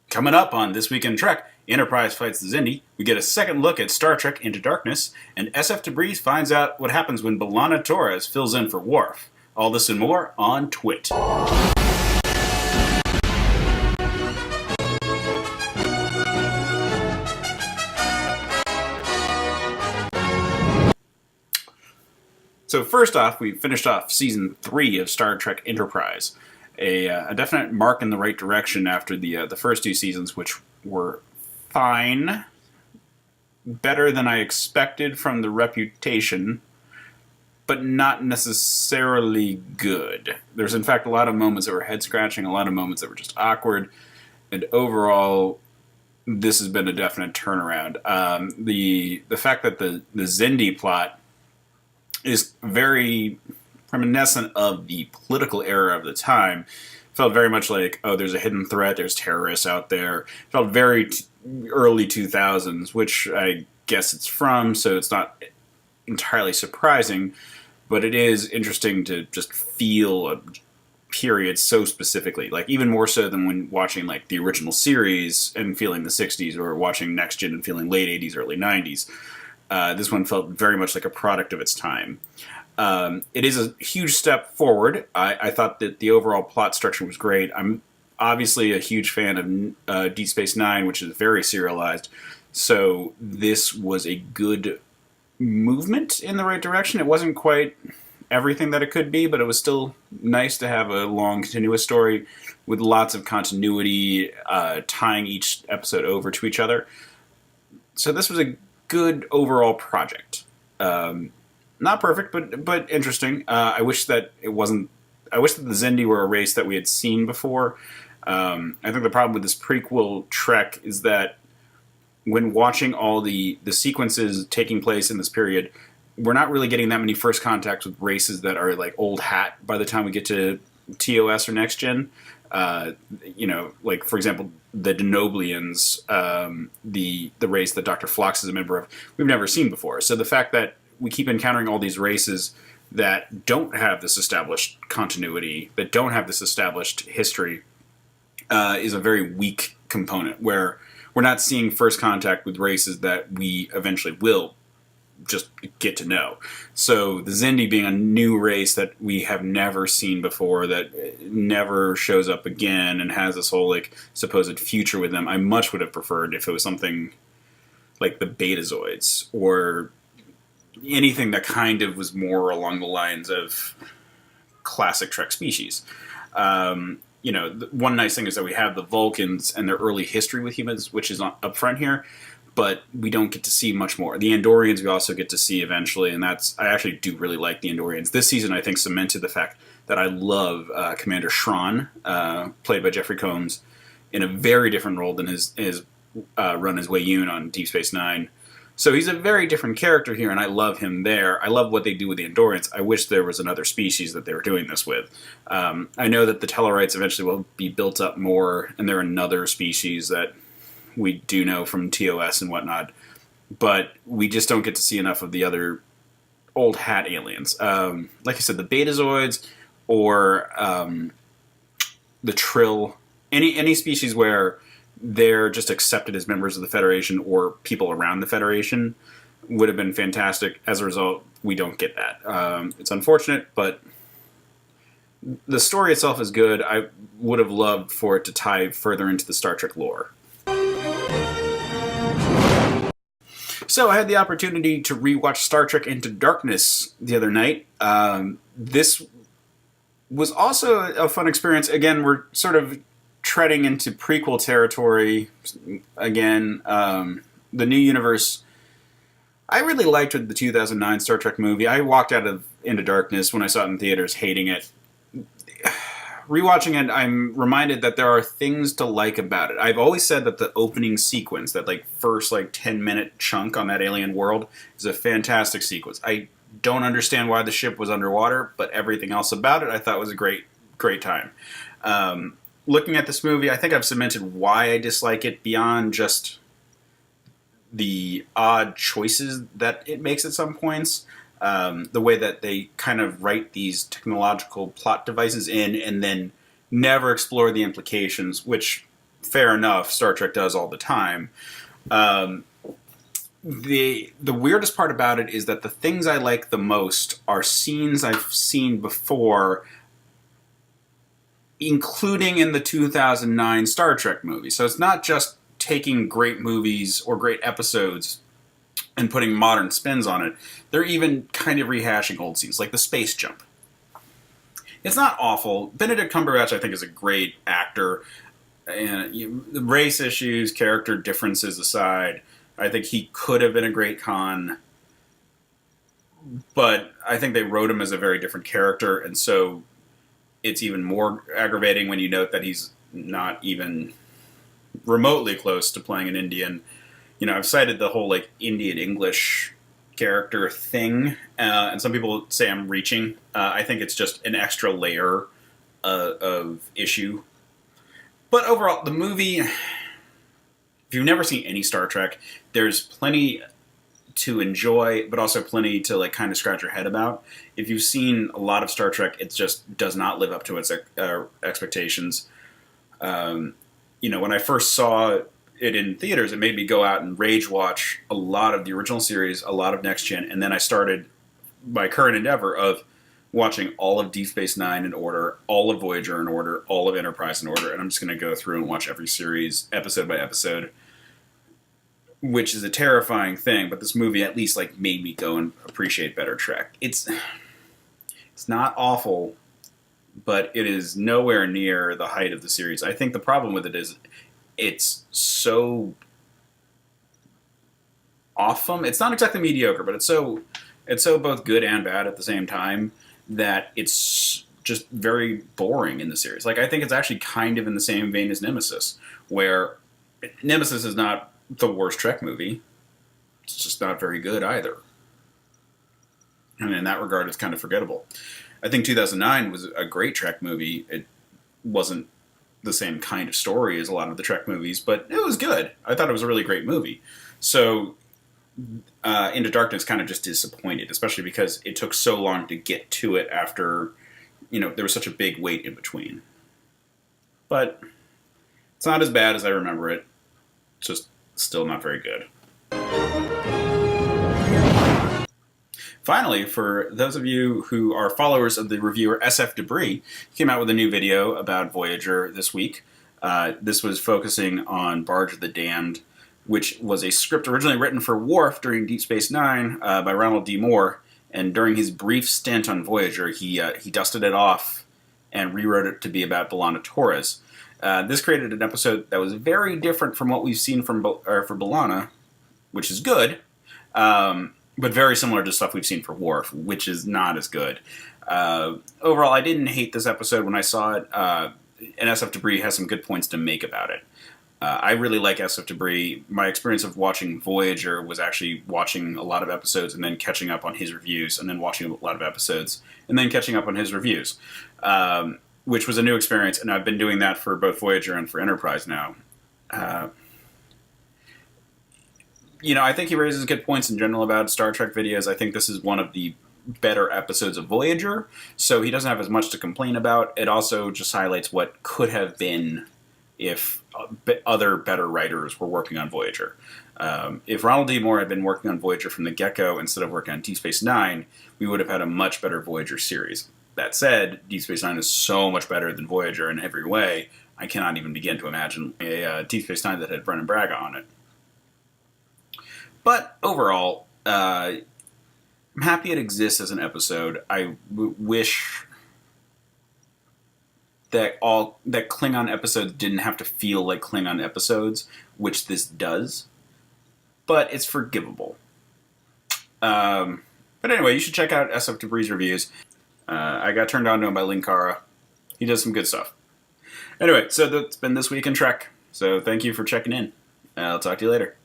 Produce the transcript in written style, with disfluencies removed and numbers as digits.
Coming up on This Week in Trek, Enterprise fights the Xindi, we get a second look at Star Trek Into Darkness, and SF Debris finds out what happens when B'Elanna Torres fills in for Worf. All this and more on Twit. So first off, we finished off Season 3 of Star Trek Enterprise. A definite mark in the right direction after the first two seasons, which were fine. Better than I expected from the reputation, but not necessarily good. There's in fact a lot of moments that were head-scratching, a lot of moments that were just awkward, and overall, this has been a definite turnaround. The fact that the Xindi plot is very reminiscent of the political era of the time. Felt very much like, oh, there's a hidden threat, there's terrorists out there. Felt very early 2000s, which I guess it's from, so it's not entirely surprising, but it is interesting to just feel a period so specifically, like even more so than when watching like the original series and feeling the 60s, or watching Next Gen and feeling late 80s, early 90s. This one felt very much like a product of its time. It is a huge step forward. I thought that the overall plot structure was great. I'm obviously a huge fan of Deep Space Nine, which is very serialized. So this was a good movement in the right direction. It wasn't quite everything that it could be, but it was still nice to have a long, continuous story with lots of continuity, tying each episode over to each other. So this was a good overall project. Not perfect, but interesting. I wish that it wasn't. I wish that the Xindi were a race that we had seen before. I think the problem with this prequel Trek is that when watching all the sequences taking place in this period, we're not really getting that many first contacts with races that are like old hat by the time we get to TOS or Next Gen. Like for example, the Denoblians, the race that Dr. Phlox is a member of, we've never seen before. So the fact that we keep encountering all these races that don't have this established continuity, that don't have this established history, is a very weak component, where we're not seeing first contact with races that we eventually will just get to know. So the Xindi being a new race that we have never seen before, that never shows up again and has this whole like supposed future with them, I much would have preferred if it was something like the Betazoids, or anything that kind of was more along the lines of classic Trek species. One nice thing is that we have the Vulcans and their early history with humans, which is up front here, but we don't get to see much more. The Andorians we also get to see eventually, and I actually do really like the Andorians. This season, I think, cemented the fact that I love Commander Shran, played by Jeffrey Combs, in a very different role than his run as Wei-Yun on Deep Space Nine. So he's a very different character here, and I love him there. I love what they do with the Andorians. I wish there was another species that they were doing this with. I know that the Tellarites eventually will be built up more, and they're another species that we do know from TOS and whatnot, but we just don't get to see enough of the other old hat aliens. Like I said, the Betazoids, or the Trill, any species where they're just accepted as members of the Federation or people around the Federation would have been fantastic. As a result, we don't get that. It's unfortunate, but the story itself is good. I would have loved for it to tie further into the Star Trek lore. So I had the opportunity to rewatch Star Trek Into Darkness the other night. This was also a fun experience. Again, we're sort of treading into prequel territory again. The new universe, I really liked the 2009 Star Trek movie. I walked out of Into Darkness when I saw it in theaters hating it. Rewatching it, I'm reminded that there are things to like about it. I've always said that the opening sequence, that like first 10-minute chunk on that alien world, is a fantastic sequence. I don't understand why the ship was underwater, but everything else about it I thought was a great time. Looking at this movie, I think I've cemented why I dislike it beyond just the odd choices that it makes at some points. The way that they kind of write these technological plot devices in and then never explore the implications, which fair enough, Star Trek does all the time. Um, the weirdest part about it is that the things I like the most are scenes I've seen before, including in the 2009 Star Trek movie. So it's not just taking great movies or great episodes and putting modern spins on it. They're even kind of rehashing old scenes, like the space jump. It's not awful. Benedict Cumberbatch, I think, is a great actor. And the race issues, character differences aside, I think he could have been a great Khan. But I think they wrote him as a very different character, and so it's even more aggravating when you note that he's not even remotely close to playing an Indian. I've cited the whole like Indian English character thing, and some people say I'm reaching. I think it's just an extra layer of issue. But overall, the movie, if you've never seen any Star Trek, there's plenty to enjoy, but also plenty to like kind of scratch your head about. If you've seen a lot of Star Trek, it just does not live up to its expectations. When I first saw it in theaters, it made me go out and rage watch a lot of the original series, a lot of Next Gen, and then I started my current endeavor of watching all of Deep Space Nine in order, all of Voyager in order, all of Enterprise in order, and I'm just going to go through and watch every series, episode by episode, which is a terrifying thing, but this movie at least like made me go and appreciate better Trek. It's not awful, but it is nowhere near the height of the series. I think the problem with it is it's so awesome. It's not exactly mediocre, but it's so both good and bad at the same time that it's just very boring in the series. Like, I think it's actually kind of in the same vein as Nemesis, where Nemesis is not the worst Trek movie. It's just not very good either. And in that regard, it's kind of forgettable. I think 2009 was a great Trek movie. It wasn't the same kind of story as a lot of the Trek movies, but it was good. I thought it was a really great movie. So Into Darkness kind of just disappointed, especially because it took so long to get to it after, there was such a big wait in between. But it's not as bad as I remember it. It's just still not very good. Finally, for those of you who are followers of the reviewer SF Debris, he came out with a new video about Voyager this week. This was focusing on Barge of the Damned, which was a script originally written for Worf during Deep Space Nine by Ronald D. Moore. And during his brief stint on Voyager, he dusted it off and rewrote it to be about B'Elanna Torres. This created an episode that was very different from what we've seen for B'Elanna, which is good. But very similar to stuff we've seen for Worf, which is not as good. Overall, I didn't hate this episode when I saw it, and SF Debris has some good points to make about it. I really like SF Debris. My experience of watching Voyager was actually watching a lot of episodes and then catching up on his reviews, and then watching a lot of episodes, and then catching up on his reviews, which was a new experience, and I've been doing that for both Voyager and for Enterprise now. I think he raises good points in general about Star Trek videos. I think this is one of the better episodes of Voyager, so he doesn't have as much to complain about. It also just highlights what could have been if other better writers were working on Voyager. If Ronald D. Moore had been working on Voyager from the get-go instead of working on Deep Space Nine, we would have had a much better Voyager series. That said, Deep Space Nine is so much better than Voyager in every way, I cannot even begin to imagine a Deep Space Nine that had Brennan Braga on it. But overall, I'm happy it exists as an episode. I wish that Klingon episodes didn't have to feel like Klingon episodes, which this does. But it's forgivable. But anyway, you should check out SF Debris' reviews. I got turned on to him by Linkara. He does some good stuff. Anyway, so that's been This Week in Trek. So thank you for checking in. I'll talk to you later.